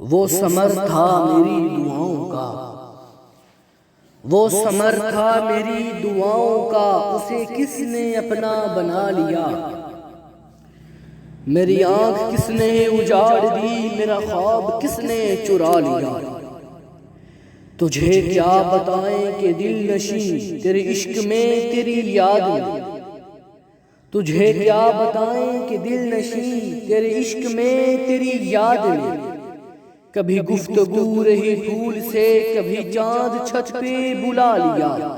وہ ثمر تھا میری دعاؤں کا، وہ ثمر تھا میری دعاؤں کا، اسے کس نے اپنا بنا لیا۔ میری آنکھ کس نے اجاڑ دی، میرا خواب کس نے چرا لیا۔ تجھے کیا بتائیں کہ دل نشیں تیرے عشق میں تیری یاد میں، تجھے کیا بتائیں کہ دل نشیں تیرے عشق میں تیری یاد میں۔ کبھی گفتگو رہی پھول سے، کبھی چاند چھت پہ بلا لیا۔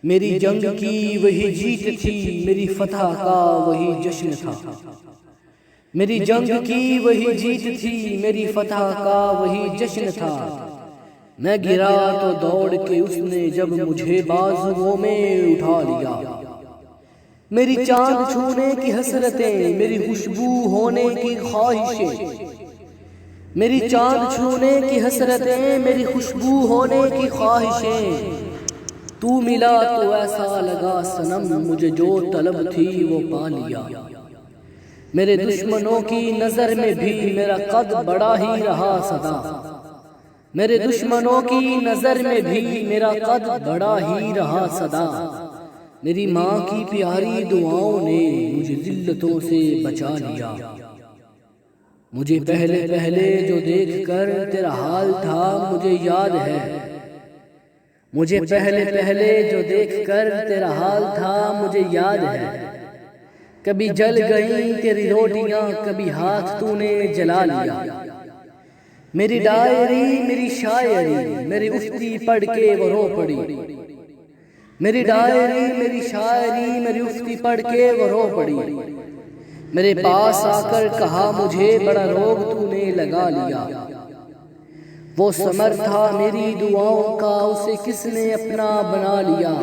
میری جنگ کی وہی جیت تھی، میری فتح کا وہی جشن تھا۔ میری جنگ کی وہی جیت تھی، میری فتح کا وہی جشن تھا۔ میں گرا تو دوڑ کے اس نے جب مجھے بازوؤں میں اٹھا لیا۔ میری چاند چھونے کی حسرتیں، میری خوشبو ہونے کی خواہشیں، میری چاند چھونے کی حسرتیں، میری خوشبو ہونے کی خواہشیں۔ تو ملا تو ایسا لگا صنم، مجھے جو طلب تھی وہ پا لیا۔ میرے دشمنوں کی نظر میں بھی میرا قد بڑا ہی رہا سدا، میرے دشمنوں کی نظر میں بھی میرا قد بڑا ہی رہا سدا۔ میری ماں کی پیاری دعاؤں نے مجھے ذلتوں سے بچا لیا۔ مجھے پہلے پہلے جو دیکھ کر تیرا حال تھا مجھے یاد ہے، مجھے پہلے پہلے جو دیکھ کر تیرا حال تھا مجھے یاد ہے۔ کبھی جل گئیں تیری روٹیاں، کبھی ہاتھ تو نے جلا لیا۔ میری ڈائری میری شاعری میری افتی پڑھ کے وہ رو پڑی، میری ڈائری میری شاعری میری افتی پڑھ کے وہ رو پڑی۔ میرے پاس آ کر کہا مجھے بڑا روگ تو نے لگا لیا۔ وہ ثمر تھا میری دعاؤں کا، اسے کس نے اپنا بنا لیا۔